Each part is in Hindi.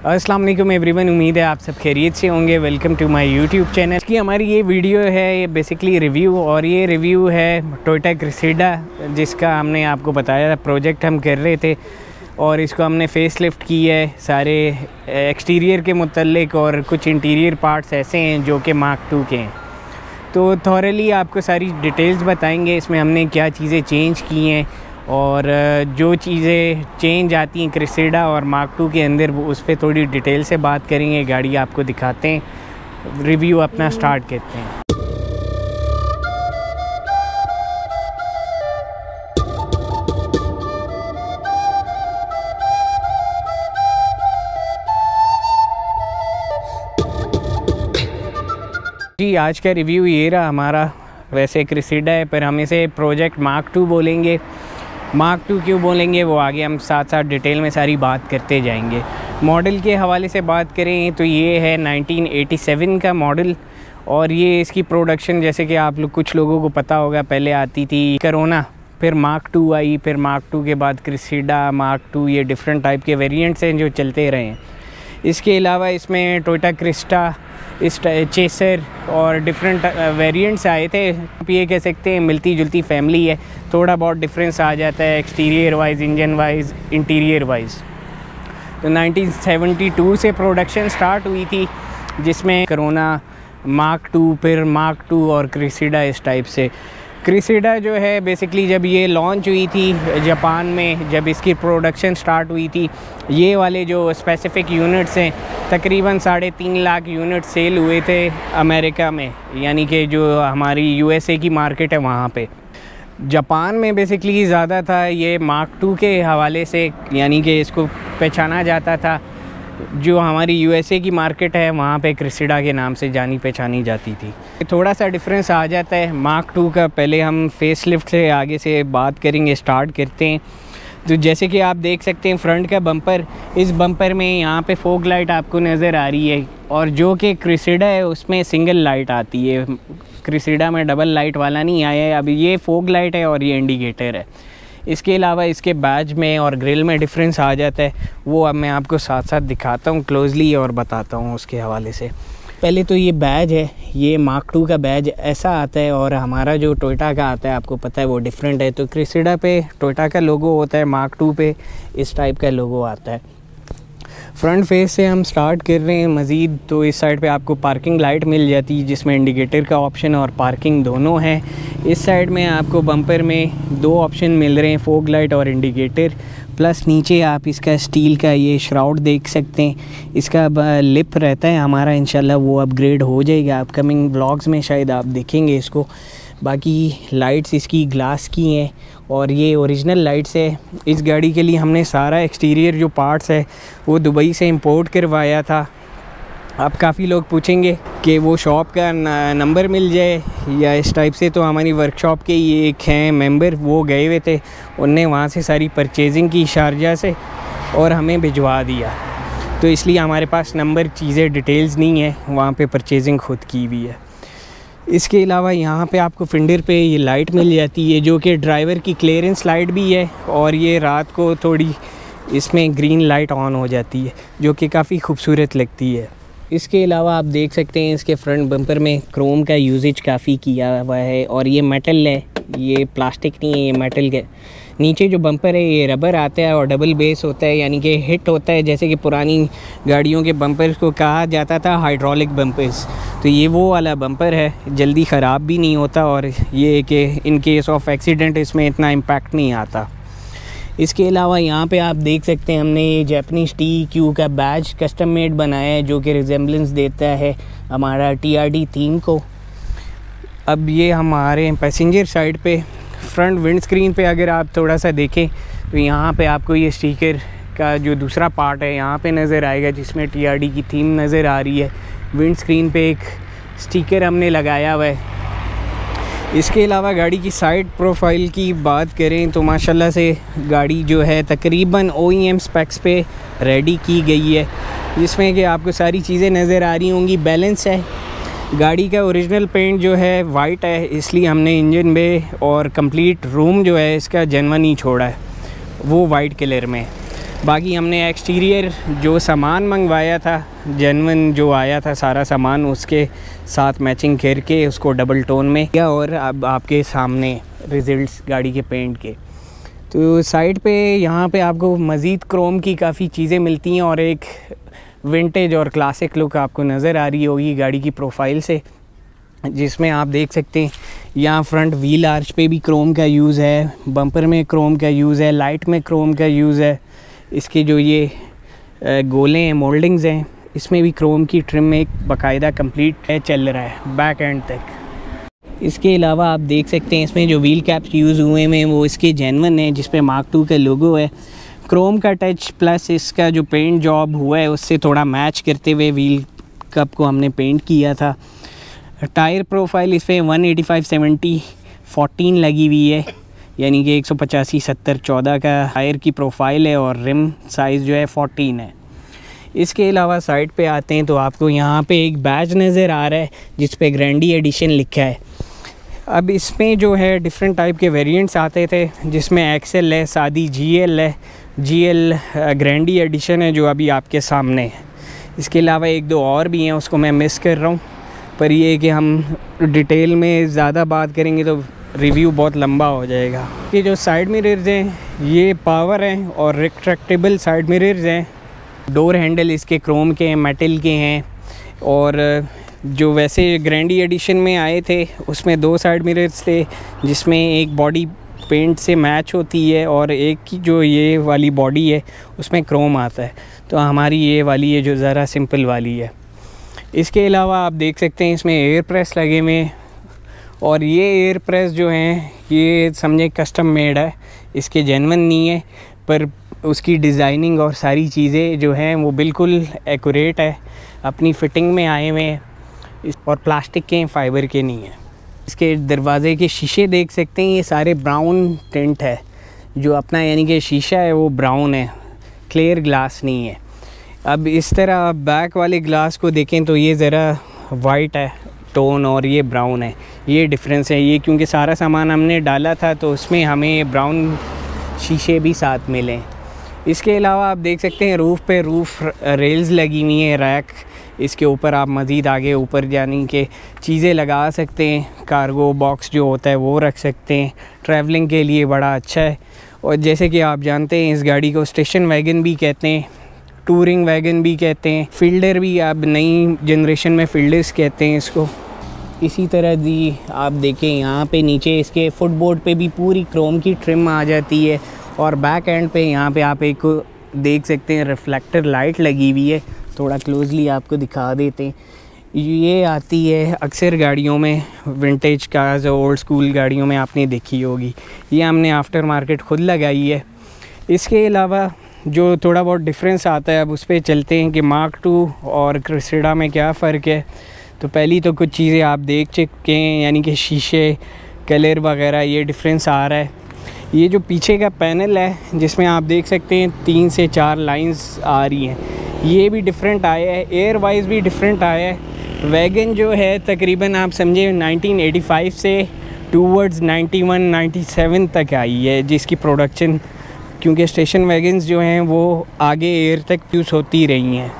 अस्सलाम वालेकुम एवरीवन, उम्मीद है आप सब खैरियत से होंगे। Welcome to my YouTube channel की हमारी ये वीडियो है, ये बेसिकली रिव्यू, और ये रिव्यू है टोयोटा क्रेसिडा, जिसका हमने आपको बताया प्रोजेक्ट हम कर रहे थे और इसको हमने फेस लिफ्ट की है सारे एक्सटीरियर के मुतल्लिक, और कुछ इंटीरियर पार्ट्स ऐसे हैं जो कि मार्क 2 के हैं। तो थॉरली आपको सारी डिटेल्स बताएंगे इसमें हमने क्या चीज़ें चेंज की हैं, और जो चीज़ें चेंज आती हैं क्रेसिडा और मार्क 2 के अंदर वो उस पर थोड़ी डिटेल से बात करेंगे। गाड़ी आपको दिखाते हैं, रिव्यू अपना स्टार्ट करते हैं। जी, आज का रिव्यू ये रहा हमारा। वैसे क्रेसिडा है पर हम इसे प्रोजेक्ट मार्क 2 बोलेंगे। मार्क 2 क्यों बोलेंगे वो आगे हम साथ साथ डिटेल में सारी बात करते जाएंगे। मॉडल के हवाले से बात करें तो ये है 1987 का मॉडल, और ये इसकी प्रोडक्शन जैसे कि आप लोग कुछ लोगों को पता होगा पहले आती थी करोना, फिर मार्क 2 आई, फिर मार्क 2 के बाद क्रेसिडा, मार्क 2, ये डिफरेंट टाइप के वेरिएंट्स हैं जो चलते रहे हैं। इसके अलावा इसमें टोयोटा क्रिस्टा, इस चेसर और डिफरेंट वेरिएंट्स आए थे। आप ये कह सकते हैं मिलती जुलती फैमिली है, थोड़ा बहुत डिफरेंस आ जाता है exterior wise, engine wise, interior wise. तो 1972 से प्रोडक्शन स्टार्ट हुई थी, जिसमें कोरोना, मार्क 2, फिर मार्क 2 और क्रेसिडा, इस टाइप से। क्रेसिडा जो है बेसिकली जब ये लॉन्च हुई थी जापान में, जब इसकी प्रोडक्शन स्टार्ट हुई थी, ये वाले जो स्पेसिफ़िक यूनिट्स हैं तकरीबन 3.5 लाख यूनिट सेल हुए थे अमेरिका में, यानी कि जो हमारी यूएसए की मार्केट है वहाँ पे। जापान में बेसिकली ज़्यादा था ये मार्क 2 के हवाले से, यानी कि इसको पहचाना जाता था। जो हमारी यूएसए की मार्केट है वहाँ पे क्रेसिडा के नाम से जानी पहचानी जाती थी। थोड़ा सा डिफरेंस आ जाता है मार्क 2 का। पहले हम फेस लिफ्ट से आगे से बात करेंगे, स्टार्ट करते हैं। तो जैसे कि आप देख सकते हैं फ्रंट का बम्पर, इस बम्पर में यहाँ पे फोग लाइट आपको नज़र आ रही है, और जो कि क्रेसिडा है उसमें सिंगल लाइट आती है। क्रेसिडा में डबल लाइट वाला नहीं आया है, अभी ये फोग लाइट है और ये इंडिकेटर है। इसके अलावा इसके बैज में और ग्रिल में डिफरेंस आ जाता है, वो अब मैं आपको साथ साथ दिखाता हूँ क्लोजली और बताता हूँ उसके हवाले से। पहले तो ये बैज है, ये मार्क 2 का बैज ऐसा आता है, और हमारा जो टोयोटा का आता है आपको पता है वो डिफरेंट है। तो क्रेसिडा पे टोयोटा का लोगो होता है, मार्क 2 पे इस टाइप का लोगो आता है। फ्रंट फेस से हम स्टार्ट कर रहे हैं मज़ीद। तो इस साइड पे आपको पार्किंग लाइट मिल जाती है, जिसमें इंडिकेटर का ऑप्शन और पार्किंग दोनों है। इस साइड में आपको बम्पर में 2 ऑप्शन मिल रहे हैं, फोग लाइट और इंडिकेटर, प्लस नीचे आप इसका स्टील का ये श्राउड देख सकते हैं। इसका लिप रहता है हमारा, इंशाल्लाह वो अपग्रेड हो जाएगा अपकमिंग व्लॉग्स में, शायद आप देखेंगे इसको। बाकी लाइट्स इसकी ग्लास की हैं और ये ओरिजिनल लाइट्स है। इस गाड़ी के लिए हमने सारा एक्सटीरियर जो पार्ट्स है वो दुबई से इंपोर्ट करवाया था। अब काफ़ी लोग पूछेंगे कि वो शॉप का नंबर मिल जाए या इस टाइप से, तो हमारी वर्कशॉप के ये एक हैं मेंबर, वो गए हुए थे, उनने वहाँ से सारी परचेजिंग की शारजा से और हमें भिजवा दिया। तो इसलिए हमारे पास नंबर, चीज़ें, डिटेल्स नहीं है, वहाँ पे परचेजिंग खुद की हुई है। इसके अलावा यहाँ पे आपको फिंडर पे ये लाइट मिल जाती है, जो कि ड्राइवर की क्लियरेंस लाइट भी है, और ये रात को थोड़ी इसमें ग्रीन लाइट ऑन हो जाती है, जो कि काफ़ी खूबसूरत लगती है। इसके अलावा आप देख सकते हैं इसके फ्रंट बम्पर में क्रोम का यूजेज काफ़ी किया हुआ है, और ये मेटल है, ये प्लास्टिक नहीं है, ये मेटल के। नीचे जो बम्पर है ये रबर आता है और डबल बेस होता है, यानी कि हिट होता है, जैसे कि पुरानी गाड़ियों के बम्पर्स को कहा जाता था हाइड्रोलिक बम्पर्स। तो ये वो वाला बम्पर है, जल्दी ख़राब भी नहीं होता, और ये कि इन केस ऑफ एक्सीडेंट इसमें इतना इम्पैक्ट नहीं आता। इसके अलावा यहाँ पे आप देख सकते हैं हमने ये जापानीज़ TEQ का बैज कस्टम मेड बनाया है, जो कि रिजेम्बलेंस देता है हमारा TRD थीम को। अब ये हमारे पैसेंजर साइड पे फ्रंट विंड स्क्रीन पे अगर आप थोड़ा सा देखें तो यहाँ पे आपको ये स्टिकर का जो दूसरा पार्ट है यहाँ पे नज़र आएगा, जिसमें TRD की थीम नज़र आ रही है। विंड स्क्रीन पे एक स्टिकर हमने लगाया हुआ है। इसके अलावा गाड़ी की साइड प्रोफाइल की बात करें तो माशाल्लाह से गाड़ी जो है तकरीबन OEM स्पेक्स पे रेडी की गई है, जिसमें कि आपको सारी चीज़ें नज़र आ रही होंगी। बैलेंस है, गाड़ी का ओरिजिनल पेंट जो है वाइट है, इसलिए हमने इंजन में और कंप्लीट रूम जो है इसका जेन्युइन ही छोड़ा है, वो वाइट कलर में। बाकी हमने एक्सटीरियर जो सामान मंगवाया था जेन्युइन जो आया था सारा सामान उसके साथ मैचिंग करके उसको डबल टोन में किया और अब आपके सामने रिज़ल्ट्स गाड़ी के पेंट के। तो साइड पे यहाँ पे आपको मज़ीद क्रोम की काफ़ी चीज़ें मिलती हैं और एक विंटेज और क्लासिक लुक आपको नज़र आ रही होगी गाड़ी की प्रोफाइल से, जिसमें आप देख सकते हैं यहाँ फ्रंट व्हील आर्च पे भी क्रोम का यूज़ है, बम्पर में क्रोम का यूज़ है, लाइट में क्रोम का यूज़ है। इसके जो ये गोले हैं मोल्डिंग्स हैं इसमें भी क्रोम की ट्रिम में एक बाकायदा कंप्लीट है चल रहा है बैक एंड तक। इसके अलावा आप देख सकते हैं इसमें जो व्हील कैप्स यूज़ हुए हैं वो इसके जेन्युइन है, जिस पे मार्क 2 का लोगो है। क्रोम का टच प्लस इसका जो पेंट जॉब हुआ है उससे थोड़ा मैच करते हुए व्हील कप को हमने पेंट किया था। टायर प्रोफाइल इस पर 185/70/14 लगी हुई है, यानी कि 185/70/14 का टायर की प्रोफाइल है और रिम साइज़ जो है 14 है। इसके अलावा साइड पे आते हैं तो आपको यहाँ पे एक बैज नज़र आ रहा है जिस पे ग्रैंडी एडिशन लिखा है। अब इसमें जो है डिफरेंट टाइप के वेरिएंट्स आते थे, जिसमें एक्सेल है, सादी GL है, GL ग्रैंडी एडिशन है जो अभी आपके सामने है। इसके अलावा एक दो और भी हैं उसको मैं मिस कर रहा हूँ, पर ये कि हम डिटेल में ज़्यादा बात करेंगे तो रिव्यू बहुत लंबा हो जाएगा। ये जो साइड मिरर्स हैं ये पावर हैं और रिट्रैक्टेबल साइड मिरर्स हैं। डोर हैंडल इसके क्रोम के हैं, मेटल के हैं, और जो वैसे ग्रैंडी एडिशन में आए थे उसमें 2 साइड मिरर्स थे जिसमें एक बॉडी पेंट से मैच होती है और एक की जो ये वाली बॉडी है उसमें क्रोम आता है। तो हमारी ये वाली है जो ज़रा सिंपल वाली है। इसके अलावा आप देख सकते हैं इसमें एयर प्रेस लगे हुए हैं और ये एयर प्रेस जो हैं ये समझे कस्टम मेड है, इसके जेन्युइन नहीं है, पर उसकी डिज़ाइनिंग और सारी चीज़ें जो हैं वो बिल्कुल एक्यूरेट है, अपनी फ़िटिंग में आए हुए हैं और प्लास्टिक के फाइबर के नहीं है। इसके दरवाज़े के शीशे देख सकते हैं ये सारे ब्राउन टिंट है, जो अपना यानी कि शीशा है वो ब्राउन है, क्लियर ग्लास नहीं है। अब इस तरह बैक वाले ग्लास को देखें तो ये ज़रा वाइट है टोन और ये ब्राउन है, ये डिफरेंस है। ये क्योंकि सारा सामान हमने डाला था तो उसमें हमें ब्राउन शीशे भी साथ मिले। इसके अलावा आप देख सकते हैं रूफ़ पे रूफ़ रेल्स लगी हुई हैं, रैक, इसके ऊपर आप मज़ीद आगे ऊपर यानी कि चीज़ें लगा सकते हैं, कार्गो बॉक्स जो होता है वो रख सकते हैं, ट्रैवलिंग के लिए बड़ा अच्छा है। और जैसे कि आप जानते हैं इस गाड़ी को स्टेशन वैगन भी कहते हैं, टूरिंग वैगन भी कहते हैं, फील्डर भी अब नई जनरेशन में फील्डर्स कहते हैं इसको। इसी तरह दी आप देखें यहाँ पे नीचे इसके फुटबोर्ड पे भी पूरी क्रोम की ट्रिम आ जाती है और बैक एंड पे यहाँ पे आप एक देख सकते हैं रिफ्लेक्टर लाइट लगी हुई है, थोड़ा क्लोजली आपको दिखा देते हैं। ये आती है अक्सर गाड़ियों में, विंटेज कार्स और ओल्ड स्कूल गाड़ियों में आपने देखी होगी, ये हमने आफ्टर मार्केट ख़ुद लगाई है। इसके अलावा जो थोड़ा बहुत डिफरेंस आता है अब उस पर चलते हैं कि मार्क 2 और क्रिसेडा में क्या फ़र्क है। तो पहली तो कुछ चीज़ें आप देख चुके हैं, यानी कि शीशे, कलर वगैरह ये डिफरेंस आ रहा है। ये जो पीछे का पैनल है जिसमें आप देख सकते हैं 3 से 4 लाइंस आ रही हैं, ये भी डिफरेंट आया है, एयर वाइज भी डिफरेंट आया है। वैगन जो है तकरीबन आप समझे 1985 से टूवर्ड्स 91-97 तक आई है जिसकी प्रोडक्शन, क्योंकि स्टेशन वैगन्स जो हैं वो आगे एयर तक यूज़ होती रही हैं।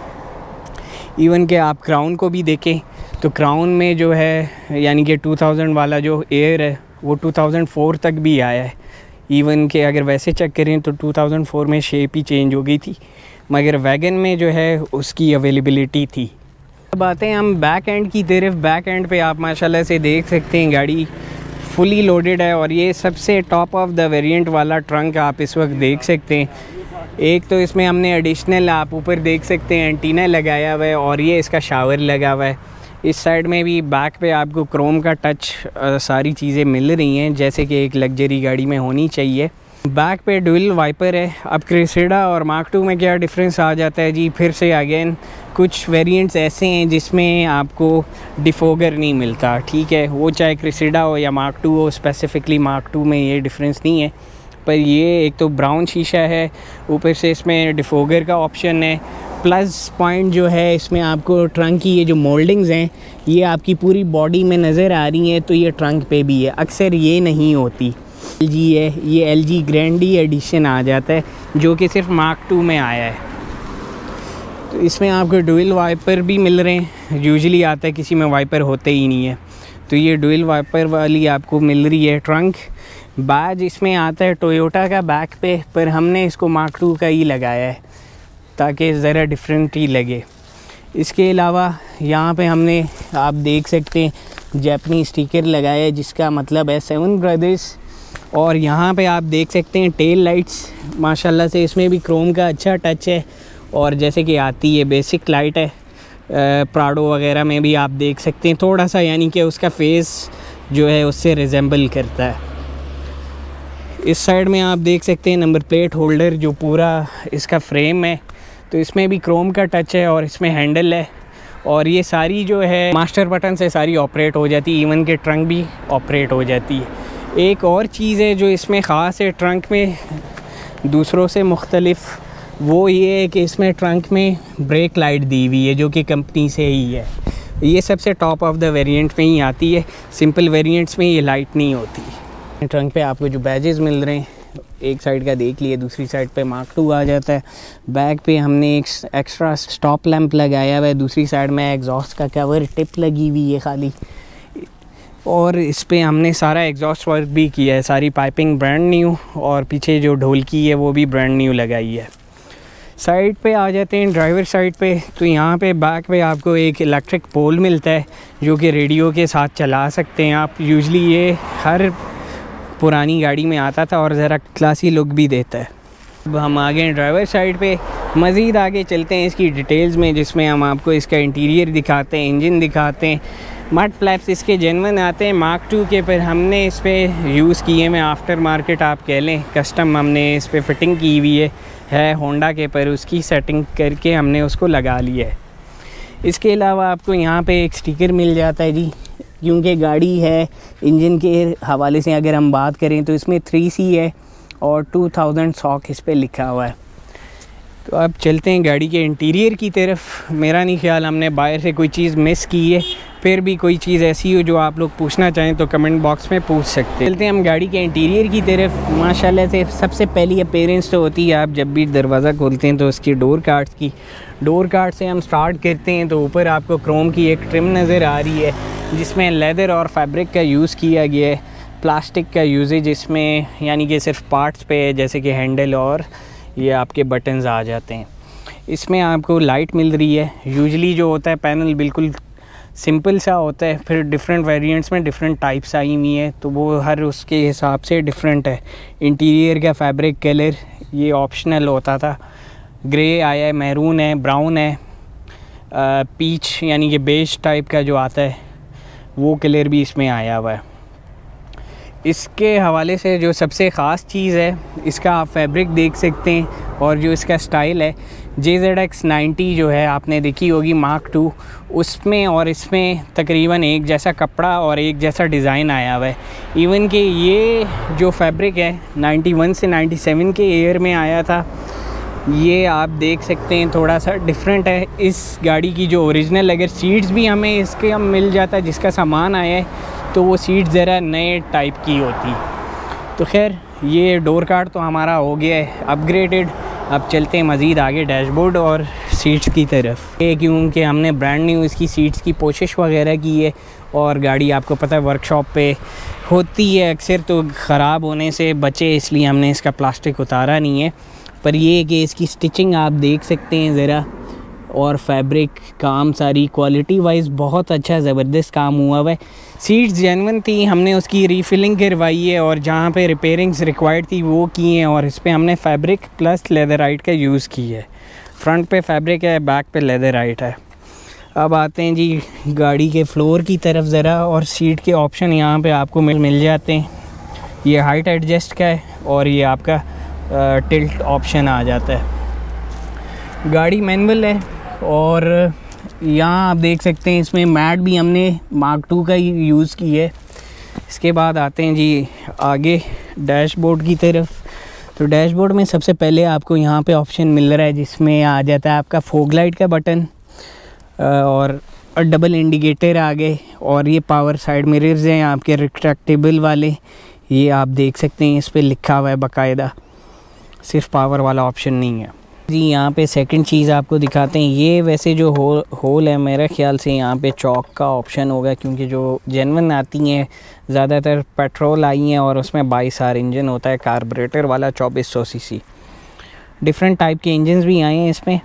इवन कि आप क्राउन को भी देखें तो क्राउन में जो है यानी कि 2000 वाला जो एयर है वो 2004 तक भी आया है। इवन कि अगर वैसे चेक करें तो 2004 में शेप ही चेंज हो गई थी, मगर वैगन में जो है उसकी अवेलेबिलिटी थी। अब आते हैं हम बैक एंड की तरफ। बैक एंड पे आप माशाल्लाह से देख सकते हैं गाड़ी फुली लोडेड है और ये सबसे टॉप ऑफ द वेरिएंट वाला ट्रंक आप इस वक्त देख सकते हैं। एक तो इसमें हमने एडिशनल आप ऊपर देख सकते हैं एंटीना लगाया हुआ है और ये इसका शावर लगा हुआ है। इस साइड में भी बैक पे आपको क्रोम का टच सारी चीज़ें मिल रही हैं जैसे कि एक लग्जरी गाड़ी में होनी चाहिए। बैक पे डुअल वाइपर है। अब क्रिसेडा और मार्क 2 में क्या डिफरेंस आ जाता है जी, फिर से अगेन कुछ वेरिएंट्स ऐसे हैं जिसमें आपको डिफोगर नहीं मिलता, ठीक है, वो चाहे क्रिसेडा हो या मार्क 2 हो, स्पेसिफिकली मार्क 2 में ये डिफरेंस नहीं है। पर ये एक तो ब्राउन शीशा है, ऊपर से इसमें डिफोगर का ऑप्शन है। प्लस पॉइंट जो है इसमें आपको ट्रंक की ये जो मोल्डिंग्स हैं ये आपकी पूरी बॉडी में नज़र आ रही हैं, तो ये ट्रंक पे भी है, अक्सर ये नहीं होती। LG है, ये LG ग्रैंडी एडिशन आ जाता है जो कि सिर्फ मार्क 2 में आया है। तो इसमें आपको डुअल वाइपर भी मिल रहे हैं, यूजुअली आता है किसी में वाइपर होते ही नहीं है, तो ये डुअल वाइपर वाली आपको मिल रही है। ट्रंक बैज इसमें आता है टोयोटा का बैक पे, पर हमने इसको मार्क 2 का ही लगाया है ताकि ज़रा डिफरेंट ही लगे। इसके अलावा यहाँ पे हमने, आप देख सकते हैं, जापानीज़ स्टिकर लगाया है जिसका मतलब है 7 ब्रदर्स। और यहाँ पे आप देख सकते हैं टेल लाइट्स माशाल्लाह से इसमें भी क्रोम का अच्छा टच है, और जैसे कि आती है बेसिक लाइट है प्राडो वगैरह में भी आप देख सकते हैं, थोड़ा सा यानी कि उसका फेस जो है उससे रिजेंबल करता है। इस साइड में आप देख सकते हैं नंबर प्लेट होल्डर जो पूरा इसका फ्रेम है, तो इसमें भी क्रोम का टच है और इसमें हैंडल है, और ये सारी जो है मास्टर बटन से सारी ऑपरेट हो जाती है, इवन के ट्रंक भी ऑपरेट हो जाती है। एक और चीज़ है जो इसमें ख़ास है ट्रंक में दूसरों से मुख्तलिफ, वो ये है कि इसमें ट्रंक में ब्रेक लाइट दी हुई है जो कि कंपनी से ही है। ये सबसे टॉप ऑफ द वेरिएंट में ही आती है, सिंपल वेरिएंट्स में ये लाइट नहीं होती। ट्रंक पे आपको जो बैजेस मिल रहे हैं, एक साइड का देख लिए, दूसरी साइड पे मार्क 2 आ जाता है। बैक पे हमने एक एक्स्ट्रा स्टॉप लैंप लगाया हुआ है, दूसरी साइड में एग्जॉस्ट का कवर टिप लगी हुई है खाली, और इस पे हमने सारा एग्जॉस्ट वर्क भी किया है, सारी पाइपिंग ब्रांड न्यू, और पीछे जो ढोलकी है वो भी ब्रांड न्यू लगाई है। साइड पे आ जाते हैं ड्राइवर साइड पे, तो यहाँ पे बैक पे आपको एक इलेक्ट्रिक पोल मिलता है जो कि रेडियो के साथ चला सकते हैं आप। यूजुअली ये हर पुरानी गाड़ी में आता था और ज़रा क्लासी लुक भी देता है। अब हम आ गए ड्राइवर साइड पे, मज़ीद आगे चलते हैं इसकी डिटेल्स में, जिसमें हम आपको इसका इंटीरियर दिखाते हैं, इंजन दिखाते हैं। मड फ्लैप्स इसके जेन्युइन आते हैं मार्क 2 के, पर हमने इस पर यूज़ किए में आफ्टर मार्केट आप कह लें, कस्टम हमने इस पर फिटिंग की हुई है होंडा के, पर उसकी सेटिंग करके हमने उसको लगा लिया है। इसके अलावा आपको यहाँ पे एक स्टिकर मिल जाता है जी, क्योंकि गाड़ी है इंजन के हवाले से अगर हम बात करें तो इसमें 3C है और 2000 सॉक इस पर लिखा हुआ है। तो अब चलते हैं गाड़ी के इंटीरियर की तरफ। मेरा नहीं ख्याल हमने बाहर से कोई चीज़ मिस की है, फिर भी कोई चीज़ ऐसी हो जो आप लोग पूछना चाहें तो कमेंट बॉक्स में पूछ सकते हैं। चलते हैं हम गाड़ी के इंटीरियर की तरफ। माशाल्लाह से सबसे पहली अपीयरेंस तो होती है, आप जब भी दरवाज़ा खोलते हैं तो उसकी डोर कार्ड्स की। डोर कार्ड से हम स्टार्ट करते हैं तो ऊपर आपको क्रोम की एक ट्रिम नज़र आ रही है जिसमें लेदर और फैब्रिक का यूज़ किया गया है। प्लास्टिक का यूजेज इसमें यानी कि सिर्फ पार्ट्स पे है, जैसे कि हैंडल और ये आपके बटन्स आ जाते हैं। इसमें आपको लाइट मिल रही है। यूजुअली जो होता है पैनल बिल्कुल सिंपल सा होता है, फिर डिफरेंट वेरिएंट्स में डिफरेंट टाइप्स आई हुई हैं, तो वो हर उसके हिसाब से डिफरेंट है। इंटीरियर का फैब्रिक कलर ये ऑप्शनल होता था, ग्रे आया है, मैरून है, ब्राउन है, पीच यानी कि बेज टाइप का जो आता है वो कलर भी इसमें आया हुआ है। इसके हवाले से जो सबसे ख़ास चीज़ है, इसका आप फैब्रिक देख सकते हैं और जो इसका स्टाइल है, JZX 90 जो है आपने देखी होगी मार्क 2, उसमें और इसमें तकरीबन एक जैसा कपड़ा और एक जैसा डिज़ाइन आया हुआ है। इवन कि ये जो फैब्रिक है 91 से 97 के ईयर में आया था, ये आप देख सकते हैं थोड़ा सा डिफरेंट है इस गाड़ी की जो ओरिजिनल। अगर सीट्स भी हमें इसके हम मिल जाता है जिसका सामान आया है, तो वो सीट ज़रा नए टाइप की होती। तो खैर ये डोर कार्ड तो हमारा हो गया है अपग्रेडेड। अब चलते हैं मज़ीद आगे डैशबोर्ड और सीट्स की तरफ। ये क्योंकि हमने ब्रांड न्यू इसकी सीट्स की पोशिश वगैरह की है, और गाड़ी आपको पता है वर्कशॉप पे होती है अक्सर, तो ख़राब होने से बचे इसलिए हमने इसका प्लास्टिक उतारा नहीं है। पर ये कि इसकी स्टिचिंग आप देख सकते हैं ज़रा, और फैब्रिक काम सारी क्वालिटी वाइज बहुत अच्छा ज़बरदस्त काम हुआ हुआ है। सीट्स जेन्युइन थी, हमने उसकी रीफिलिंग करवाई है और जहाँ पे रिपेयरिंग्स रिक्वायर्ड थी वो की हैं, और इस पर हमने फैब्रिक प्लस लेदराइट का यूज़ की है। फ्रंट पे फैब्रिक है, बैक पे लेदराइट है। अब आते हैं जी गाड़ी के फ्लोर की तरफ ज़रा, और सीट के ऑप्शन यहाँ पे आपको मिल जाते हैं। ये हाइट एडजस्ट का है और ये आपका टिल्ट ऑप्शन आ जाता है। गाड़ी मैनुअल है, और यहाँ आप देख सकते हैं इसमें मैट भी हमने मार्क 2 का ही यूज़ की है। इसके बाद आते हैं जी आगे डैशबोर्ड की तरफ। तो डैशबोर्ड में सबसे पहले आपको यहाँ पे ऑप्शन मिल रहा है जिसमें आ जाता है आपका फॉग लाइट का बटन, और डबल इंडिकेटर आ गए, और ये पावर साइड मिरर्स हैं आपके रिट्रैक्टेबल वाले। ये आप देख सकते हैं इस पे लिखा हुआ है बाकायदा, सिर्फ पावर वाला ऑप्शन नहीं है जी। यहाँ पे सेकंड चीज़ आपको दिखाते हैं, ये वैसे जो होल है मेरे ख्याल से यहाँ पे चौक का ऑप्शन होगा, क्योंकि जो जेन्युइन आती हैं ज़्यादातर पेट्रोल आई हैं और उसमें 22R इंजन होता है कार्बोरेटर वाला 2400 सीसी। डिफरेंट टाइप के इंजन्स भी आए हैं इसमें।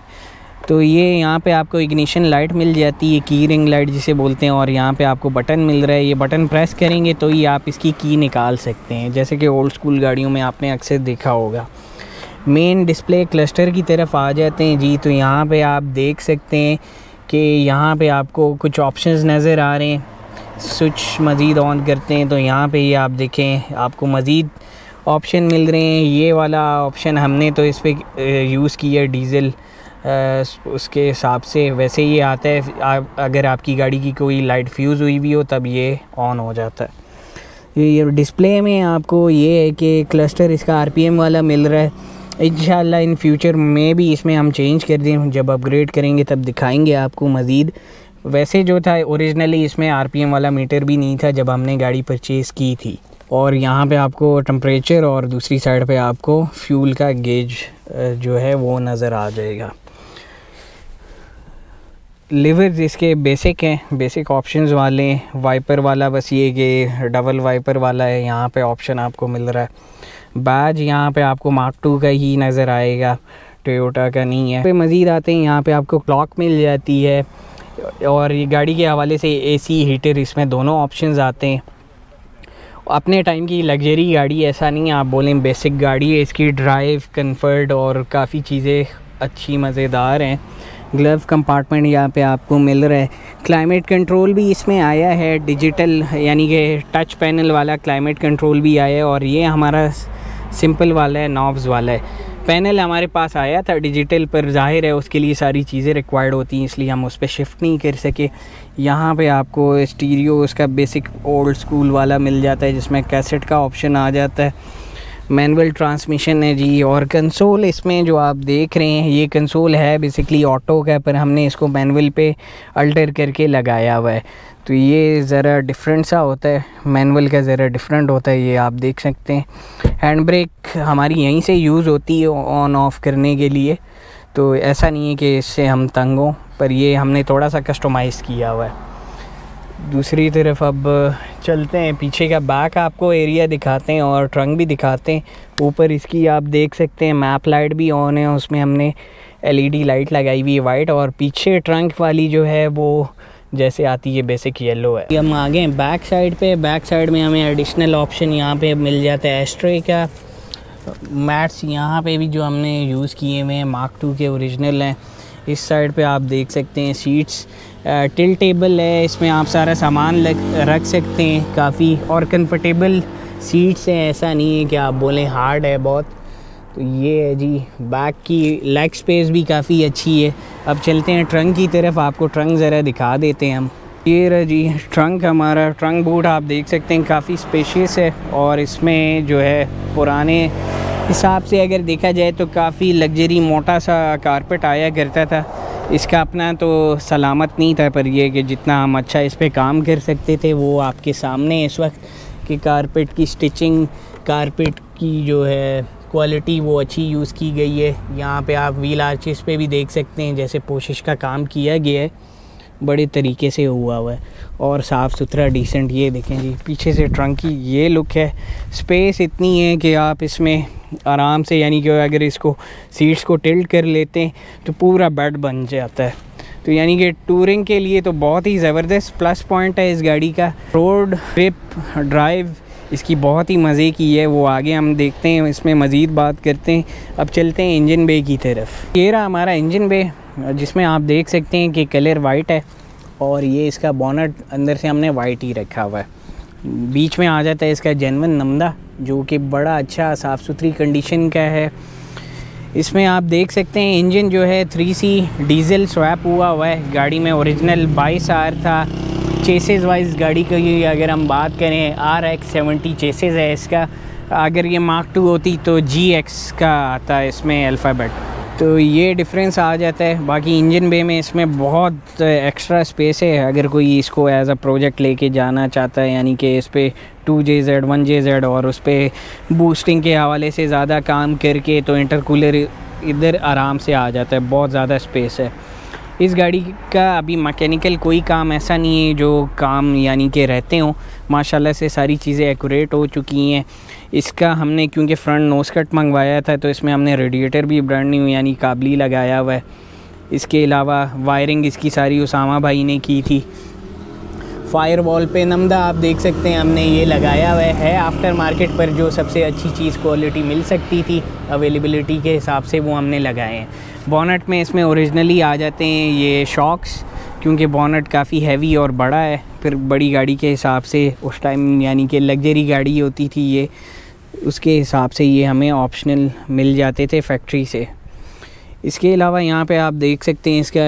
तो ये यहाँ पे आपको इग्निशन लाइट मिल जाती है, की रिंग लाइट जिसे बोलते हैं, और यहाँ पे आपको बटन मिल रहा है। ये बटन प्रेस करेंगे तो ही आप इसकी की निकाल सकते हैं, जैसे कि ओल्ड स्कूल गाड़ियों में आपने अक्सर देखा होगा। मेन डिस्प्ले क्लस्टर की तरफ आ जाते हैं जी। तो यहाँ पे आप देख सकते हैं कि यहाँ पे आपको कुछ ऑप्शंस नज़र आ रहे हैं। स्विच मज़ीद ऑन करते हैं तो यहाँ पे ये आप देखें आपको मज़ीद ऑप्शन मिल रहे हैं। ये वाला ऑप्शन हमने तो इस पर यूज़ किया डीज़ल उसके हिसाब से, वैसे ये आता है अगर आपकी गाड़ी की कोई लाइट फ्यूज़ हुई भी हो तब ये ऑन हो जाता है। ये डिस्प्ले में आपको ये है कि क्लस्टर इसका RPM वाला मिल रहा है। इंशाल्लाह इन फ्यूचर में भी इसमें हम चेंज कर दें, जब अपग्रेड करेंगे तब दिखाएंगे आपको मज़ीद। वैसे जो था ओरिजिनली इसमें RPM वाला मीटर भी नहीं था जब हमने गाड़ी परचेज़ की थी। और यहाँ पे आपको टेम्परेचर और दूसरी साइड पे आपको फ्यूल का गेज जो है वो नज़र आ जाएगा। लिवर्स इसके बेसिक हैं, बेसिक ऑप्शंस वाले हैं। वाइपर वाला बस ये कि डबल वाइपर वाला है, यहाँ पे ऑप्शन आपको मिल रहा है। बैज यहाँ पे आपको मार्क 2 का ही नज़र आएगा, टोयोटा का नहीं है। पे मज़ीद आते हैं, यहाँ पे आपको क्लॉक मिल जाती है, और ये गाड़ी के हवाले से AC हीटर, इसमें दोनों ऑप्शंस आते हैं। अपने टाइम की लग्जरी गाड़ी ऐसा नहीं है, आप बोलें बेसिक गाड़ी है। इसकी ड्राइव, कंफर्ट और काफ़ी चीज़ें अच्छी मज़ेदार हैं। ग्लव कंपार्टमेंट यहाँ पे आपको मिल रहा है। क्लाइमेट कंट्रोल भी इसमें आया है, डिजिटल यानी कि टच पैनल वाला क्लाइमेट कंट्रोल भी आया है। और ये हमारा सिंपल वाला है, नॉब्स वाला है। पैनल हमारे पास आया था डिजिटल, पर जाहिर है उसके लिए सारी चीज़ें रिक्वायर्ड होती हैं, इसलिए हम उस पर शिफ्ट नहीं कर सके। यहाँ पे आपको स्टीरियो उसका बेसिक ओल्ड स्कूल वाला मिल जाता है, जिसमें कैसेट का ऑप्शन आ जाता है। मैनुअल ट्रांसमिशन है जी। और कंसोल इसमें जो आप देख रहे हैं, ये कंसोल है बेसिकली ऑटो का, पर हमने इसको मैनुअल पे अल्टर करके लगाया हुआ है। तो ये ज़रा डिफरेंट सा होता है, मैनुअल का ज़रा डिफरेंट होता है, ये आप देख सकते हैं। हैंड ब्रेक हमारी यहीं से यूज़ होती है ऑन ऑफ़ करने के लिए, तो ऐसा नहीं है कि इससे हम तंग हों, पर ये हमने थोड़ा सा कस्टमाइज़ किया हुआ है। दूसरी तरफ अब चलते हैं, पीछे का बैक आपको एरिया दिखाते हैं और ट्रंक भी दिखाते हैं। ऊपर इसकी आप देख सकते हैं मैप लाइट भी ऑन है, उसमें हमने LED लाइट लगाई हुई है वाइट, और पीछे ट्रंक वाली जो है वो जैसे आती है बेसिक येलो है। हम आगे हैं बैक साइड पे। बैक साइड में हमें एडिशनल ऑप्शन यहाँ पे मिल जाता है एस्ट्रे का। मैट्स यहाँ पे भी जो हमने यूज़ किए हुए हैं मार्क 2 के ओरिजिनल हैं। इस साइड पे आप देख सकते हैं सीट्स टिल टेबल है, इसमें आप सारा सामान रख सकते हैं काफ़ी, और कंफर्टेबल सीट्स हैं, ऐसा नहीं है कि आप बोलें हार्ड है बहुत। तो ये है जी, बैक की लेग स्पेस भी काफ़ी अच्छी है। अब चलते हैं ट्रंक की तरफ, आपको ट्रंक ज़रा दिखा देते हैं हम। ये रहा जी ट्रंक हमारा। ट्रंक बूट आप देख सकते हैं काफ़ी स्पेशियस है, और इसमें जो है पुराने हिसाब से अगर देखा जाए तो काफ़ी लग्जरी मोटा सा कारपेट आया करता था। इसका अपना तो सलामत नहीं था, पर यह कि जितना हम अच्छा इस पर काम कर सकते थे वो आपके सामने इस वक्त कि कारपेट की स्टिचिंग, कारपेट की जो है क्वालिटी वो अच्छी यूज़ की गई है। यहाँ पे आप व्हील आर्चेस पे भी देख सकते हैं जैसे पोशिश का काम किया गया है, बड़े तरीके से हुआ है और साफ़ सुथरा डिसेंट। ये देखें जी पीछे से ट्रंक की ये लुक है। स्पेस इतनी है कि आप इसमें आराम से, यानी कि अगर इसको सीट्स को टिल्ट कर लेते हैं तो पूरा बेड बन जाता है। तो यानी कि टूरिंग के लिए तो बहुत ही ज़बरदस्त प्लस पॉइंट है इस गाड़ी का। रोड ट्रिप ड्राइव इसकी बहुत ही मज़े की है, वो आगे हम देखते हैं, इसमें मज़ीद बात करते हैं। अब चलते हैं इंजन बे की तरफ। ये रहा हमारा इंजन बे, जिसमें आप देख सकते हैं कि कलर वाइट है और ये इसका बोनट अंदर से हमने वाइट ही रखा हुआ है। बीच में आ जाता है इसका जेन्युइन नमदा, जो कि बड़ा अच्छा साफ़ सुथरी कंडीशन का है। इसमें आप देख सकते हैं इंजन जो है 3C डीज़ल स्वैप हुआ है। गाड़ी में ओरिजिनल 22R था। चेसेस वाइज गाड़ी की अगर हम बात करें RX70 चेसेस है इसका। अगर ये मार्क 2 होती तो GX का आता है इसमें अल्फ़ाबेट, तो ये डिफरेंस आ जाता है। बाकी इंजन बे में इसमें बहुत एक्स्ट्रा स्पेस है, अगर कोई इसको एज अ प्रोजेक्ट लेके जाना चाहता है, यानी कि इस पर 2JZ 1JZ और उस पर बूस्टिंग के हवाले से ज़्यादा काम करके तो इंटरकूलर इधर आराम से आ जाता है, बहुत ज़्यादा स्पेस है। इस गाड़ी का अभी मैकेनिकल कोई काम ऐसा नहीं है जो काम यानी कि रहते हों, माशाल्लाह से सारी चीज़ें एक्यूरेट हो चुकी हैं। इसका हमने क्योंकि फ्रंट नोज कट मंगवाया था तो इसमें हमने रेडिएटर भी ब्रांड न्यू यानी काबली लगाया हुआ है। इसके अलावा वायरिंग इसकी सारी उसामा भाई ने की थी। फायर वॉल पे नमदा आप देख सकते हैं हमने ये लगाया हुआ है आफ्टर मार्केट पर, जो सबसे अच्छी चीज़ क्वालिटी मिल सकती थी अवेलेबिलिटी के हिसाब से वो हमने लगाए हैं। बोनट में इसमें ओरिजिनली आ जाते हैं ये शॉक्स, क्योंकि बोनट काफ़ी हैवी और बड़ा है, फिर बड़ी गाड़ी के हिसाब से उस टाइम यानी कि लग्जरी गाड़ी होती थी ये, उसके हिसाब से ये हमें ऑप्शनल मिल जाते थे फैक्ट्री से। इसके अलावा यहाँ पे आप देख सकते हैं इसका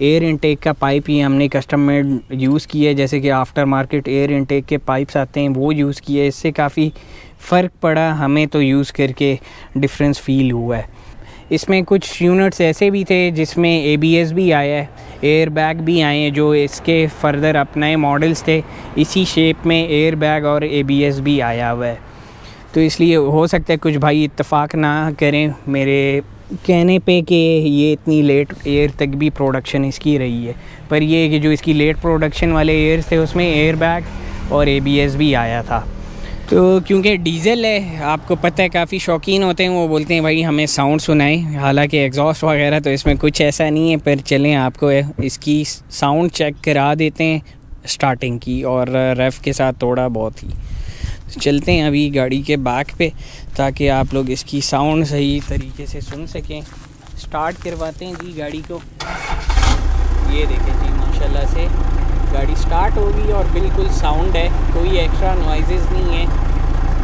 एयर इनटेक का पाइप ही हमने कस्टम मेड यूज़ किया है, जैसे कि आफ्टर मार्केट एयर इनटेक के पाइप्स आते हैं वो यूज़ किए। इससे काफ़ी फ़र्क पड़ा हमें तो यूज़ करके, डिफरेंस फ़ील हुआ है। इसमें कुछ यूनिट्स ऐसे भी थे जिसमें ABS भी आया है, एयर बैग भी आए हैं, जो इसके फर्दर अपने मॉडल्स थे इसी शेप में एयर बैग और ABS भी आया हुआ है। तो इसलिए हो सकता है कुछ भाई इत्तेफाक ना करें मेरे कहने पे कि ये इतनी लेट एयर तक भी प्रोडक्शन इसकी रही है, पर ये कि जो इसकी लेट प्रोडक्शन वाले एयर्स थे उसमें एयर बैग और ABS भी आया था। तो क्योंकि डीज़ल है, आपको पता है काफ़ी शौकीन होते हैं, वो बोलते हैं भाई हमें साउंड सुनाएं, हालांकि एग्जॉस्ट वगैरह तो इसमें कुछ ऐसा नहीं है, पर चलें आपको इसकी साउंड चेक करा देते हैं स्टार्टिंग की और रेफ के साथ थोड़ा बहुत ही। चलते हैं अभी गाड़ी के बैक पे ताकि आप लोग इसकी साउंड सही तरीके से सुन सकें। स्टार्ट करवाते हैं जी गाड़ी को। ये देखें जी माशाल्लाह से गाड़ी स्टार्ट होगी और बिल्कुल साउंड है, कोई एक्स्ट्रा नॉइज़ नहीं है।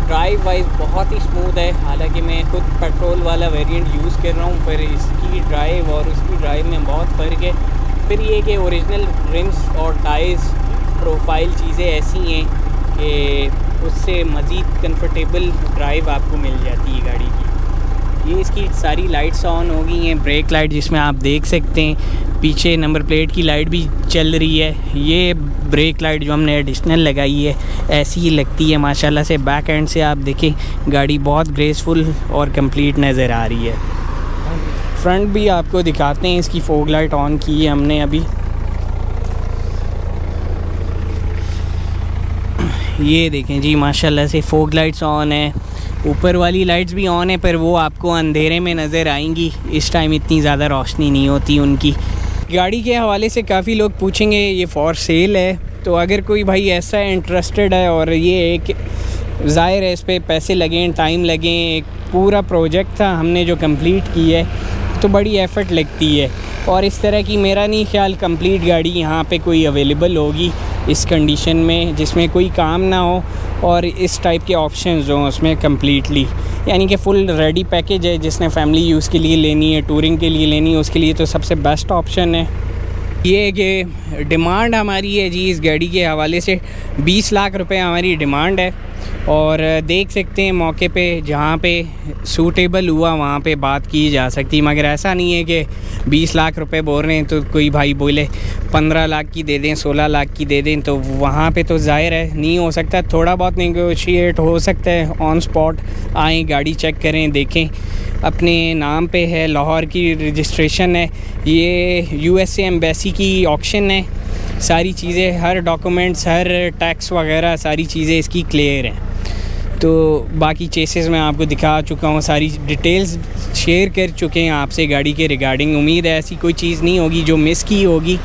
ड्राइव वाइज बहुत ही स्मूथ है, हालांकि मैं खुद पेट्रोल वाला वेरिएंट यूज़ कर रहा हूँ, पर इसकी ड्राइव और उसकी ड्राइव में बहुत फ़र्क है। फिर ये कि ओरिजिनल रिम्स और टायर्स प्रोफाइल चीज़ें ऐसी हैं कि उससे मज़ीद कंफर्टेबल ड्राइव आपको मिल जाती है गाड़ी की। ये इसकी सारी लाइट्स ऑन हो गई हैं, ब्रेक लाइट जिसमें आप देख सकते हैं पीछे नंबर प्लेट की लाइट भी चल रही है। ये ब्रेक लाइट जो हमने एडिशनल लगाई है ऐसी ही लगती है माशाल्लाह से। बैक एंड से आप देखें गाड़ी बहुत ग्रेसफुल और कंप्लीट नज़र आ रही है। फ्रंट भी आपको दिखाते हैं, इसकी फॉग लाइट ऑन की है हमने अभी। ये देखें जी माशाल्लाह से फॉग लाइट्स ऑन है, ऊपर वाली लाइट्स भी ऑन है, पर वो आपको अंधेरे में नज़र आएंगी, इस टाइम इतनी ज़्यादा रोशनी नहीं होती उनकी। गाड़ी के हवाले से काफ़ी लोग पूछेंगे ये फॉर सेल है, तो अगर कोई भाई ऐसा इंटरेस्टेड है और ये एक ज़ाहिर है इस पर पैसे लगें, टाइम लगें, एक पूरा प्रोजेक्ट था हमने जो कंप्लीट की है तो बड़ी एफ़र्ट लगती है, और इस तरह की मेरा नहीं ख्याल कंप्लीट गाड़ी यहाँ पे कोई अवेलेबल होगी इस कंडीशन में जिसमें कोई काम ना हो और इस टाइप के ऑप्शंस हों उसमें कम्प्लीटली, यानी कि फुल रेडी पैकेज है। जिसने फैमिली यूज़ के लिए लेनी है, टूरिंग के लिए लेनी है, उसके लिए तो सबसे बेस्ट ऑप्शन है ये कि डिमांड हमारी है जी इस गाड़ी के हवाले से 20 लाख रुपए हमारी डिमांड है, और देख सकते हैं मौके पे जहाँ पे सूटेबल हुआ वहाँ पे बात की जा सकती, मगर ऐसा नहीं है कि 20 लाख रुपए बोल रहे हैं तो कोई भाई बोले 15 लाख की दे दें, 16 लाख की दे दें, तो वहाँ पे तो ज़ाहिर है नहीं हो सकता। थोड़ा बहुत नेगोशिएट हो सकता है, ऑन स्पॉट आएँ, गाड़ी चेक करें, देखें, अपने नाम पे है, लाहौर की रजिस्ट्रेशन है, ये USA एम्बेसी की ऑक्शन है, सारी चीज़ें, हर डॉक्यूमेंट्स, हर टैक्स वगैरह सारी चीज़ें इसकी क्लियर हैं। तो बाकी चेसेस मैं आपको दिखा चुका हूँ, सारी डिटेल्स शेयर कर चुके हैं आपसे गाड़ी के रिगार्डिंग। उम्मीद है ऐसी कोई चीज़ नहीं होगी जो मिस की होगी।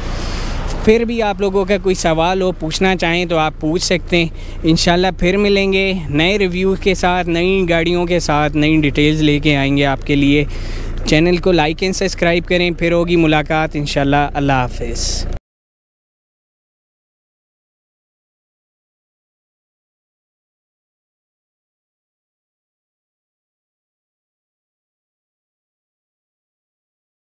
फिर भी आप लोगों का कोई सवाल हो, पूछना चाहें तो आप पूछ सकते हैं। इंशाल्लाह फिर मिलेंगे नए रिव्यू के साथ, नई गाड़ियों के साथ, नई डिटेल्स लेके आएंगे आपके लिए। चैनल को लाइक एंड सब्सक्राइब करें, फिर होगी मुलाकात इंशाल्लाह। अल्लाह हाफ़िज़।